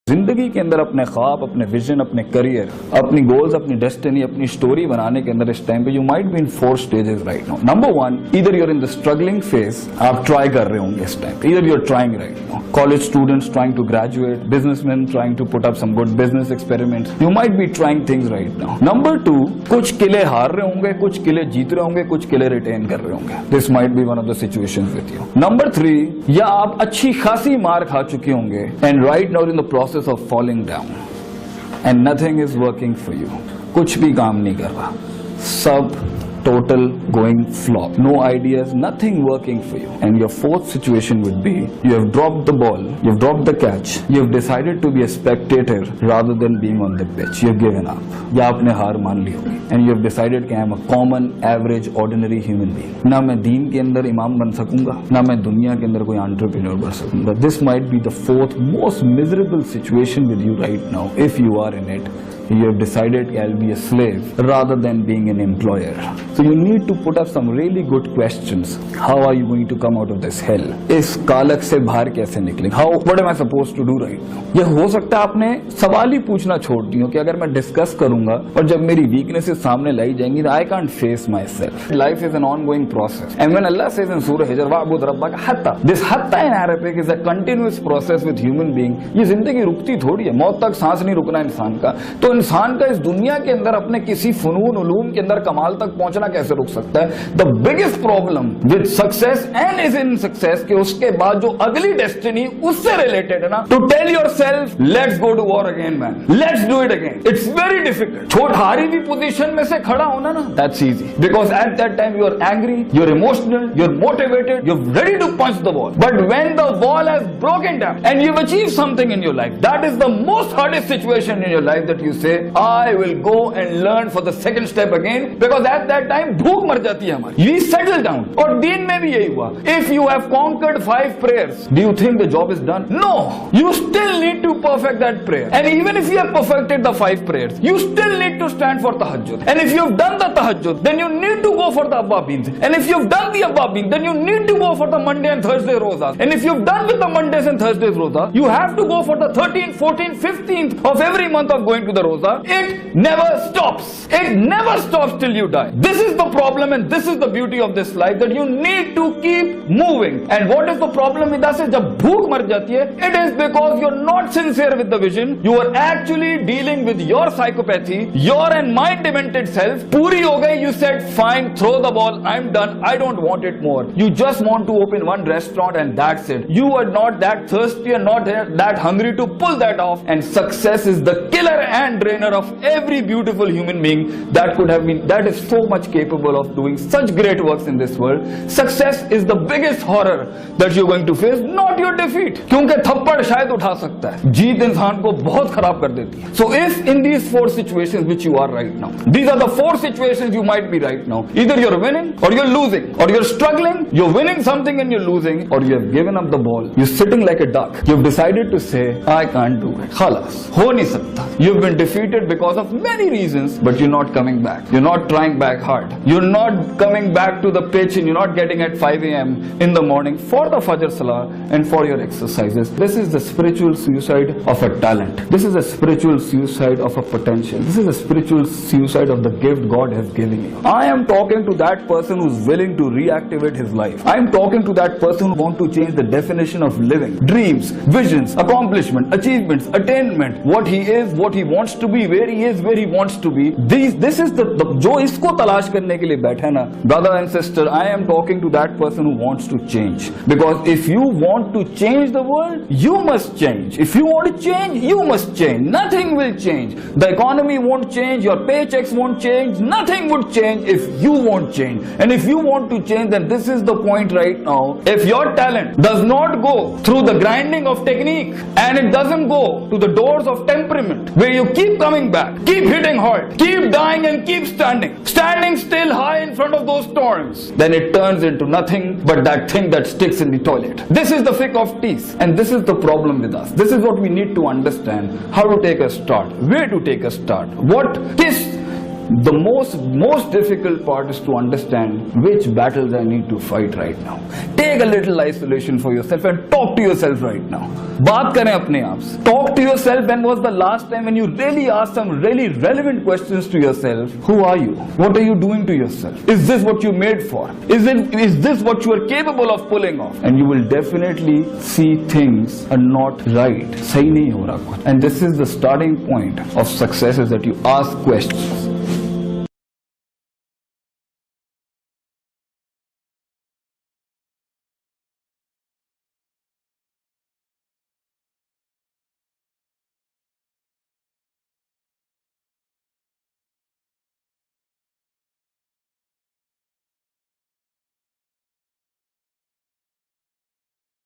जिंदगी के अंदर अपने ख्वाब, अपने विजन, अपने करियर, अपनी गोल्स, अपनी डेस्टिनी, अपनी स्टोरी बनाने के अंदर इस टाइम पे you might be in 4 stages right now. Number 1, either you're in the struggling phase, आप ट्राई कर रहे होंगे इस टाइम पे, either you're trying right now, college students trying to graduate, businessman trying to put up some good business experiments, you might be trying things right now. Number 2, कुछ किले हार रहे होंगे, कुछ किले जीत रहे होंगे, कुछ किले रिटेन कर रहे होंगे, this might be one of the situations with you. Number 3, या आप अच्छी खासी मार खा चुके होंगे and right now in the process of falling and nothing is working for you, कुछ भी काम नहीं कर रहा, सब total going flop, no ideas, nothing working for you. And your 4th situation would be, you have dropped the ball, you have dropped the catch, you have decided to be a spectator rather than being on the pitch, you have given up, या आपने हार मान ली होगी, and you have decided कि I am a common, average, ordinary human being, ना मैं दीन के अंदर इमाम बन सकूंगा, ना मैं दुनिया के अंदर कोई entrepreneur बन सकूंगा. This might be the 4th most miserable situation with you right now, if you are in it. You have decided I'll be a slave rather than being an employer. So you need to put up some really good questions. How are you going to come out of this hell? इस कालक से बाहर कैसे निकलें? How? What am I supposed to do right now? ये हो सकता है आपने सवाल ही पूछना छोड़ दियो कि अगर मैं डिस्कस करूंगा और जब मेरी वीकनेसेस सामने लाई जाएंगी, I can't face myself. Life is an ongoing process. And when Allah says in Surah Hijr, "Wa'bud rabbaka hatta," this hatta in Arabic is a continuous process with human being. ये जिंदगी रुकती थोड़ी है, मौत तक सांस नहीं रुकना इंसान का. तो इंसान का इस दुनिया के अंदर अपने किसी फनून उलूम के अंदर कमाल तक पहुंचना कैसे रुक सकता है? The biggest problem with success and is in success कि उसके बाद जो अगली डेस्टिनी उससे रिलेटेड है ना, to tell yourself let's go to war again man, let's do it again, it's very difficult. छोट हारी भी पोजीशन में से खड़ा होना ना, that's easy because at that time you are angry, you are emotional, you are motivated, you are ready to punch the wall. But when the wall has broken down and you have achieved something in your life, that is the most hardest situation in your life that you से I will go and learn for the second step again, because at that time भूख मर जाती है हमारी. We settle down. और दीन में भी यही हुआ. If you have conquered 5 prayers, do you think the job is done? No. You still need to perfect that prayer. And even if you have perfected the 5 prayers, you still need to stand for tahajjud. And if you have done the tahajjud, then you need to go for the awwabin. And if you have done the awwabin, then you need to go for the Monday and Thursday rozas. And if you have done with the Mondays and Thursdays roza, you have to go for the 13th, 14th, 15th of every month of going to the roza. It never stops. It never stops till you die. This is the problem and this is the beauty of this life, that you need to keep moving. And what is the problem with us? जब भूख मर जाती है, it is because you're not sincere with the vision. You are actually dealing with your psychopathy, your and mind demented self. पूरी हो गई, you said fine, throw the ball, I'm done, I don't want it more. You just want to open one restaurant and that's it. You are not that thirsty and not that hungry to pull that off. And success is the killer and drainer of every beautiful human being that is so much capable of doing such great works in this world. Success is the biggest horror that you're going to face, not your defeat. क्योंकि थप्पड़ शायद उठा सकता है, जीत इंसान को बहुत खराब कर देती है. So if in these 4 situations which you are right now, these are the 4 situations you might be right now. Either you're winning or you're losing, or you're struggling, you're winning something and you're losing, or you have given up the ball, you're sitting like a duck. You've decided to say I can't do it, खलास हो नहीं सकता. You've been defeated because of many reasons, but you're not coming back. You're not trying back hard. You're not coming back to the pitch and you're not getting at 5 a.m. in the morning for the Fajr Salah and for your exercises. This is the spiritual suicide of a talent. This is a spiritual suicide of a potential. This is a spiritual suicide of the gift God has given you. I am talking to that person who's willing to reactivate his life. I am talking to that person who wants to change the definition of living. Dreams, visions, accomplishment, achievements, attainment, what he is, what he wants to be, where he is, where he wants to be. This is the जो इसको तलाश करने के लिए बैठे ना, brother and sister, I am talking to that person who wants to change. Because if you want to change the world, you must change. If you want to change, you must change. Nothing will change. The economy won't change, your paychecks won't change, nothing would change if you won't change. And if you want to change, then this is the point right now. If your talent does not go through the grinding of technique, and it doesn't go to the doors of temperament, where you keep coming back, keep hitting hard, keep dying and keep standing still high in front of those storms, then it turns into nothing but that thing that sticks in the toilet. This is the fiqh of teeth, and this is the problem with us. This is what we need to understand, how to take a start, where to take a start, what, किस The most difficult part is to understand which battles I need to fight right now. Take a little isolation for yourself and talk to yourself right now. बात करें अपने आप से. Talk to yourself. When was the last time when you really asked some really relevant questions to yourself? Who are you? What are you doing to yourself? Is this what you made for? Is this what you are capable of pulling off? And you will definitely see things are not right. सही नहीं हो रहा कुछ. And this is the starting point of success, is that you ask questions.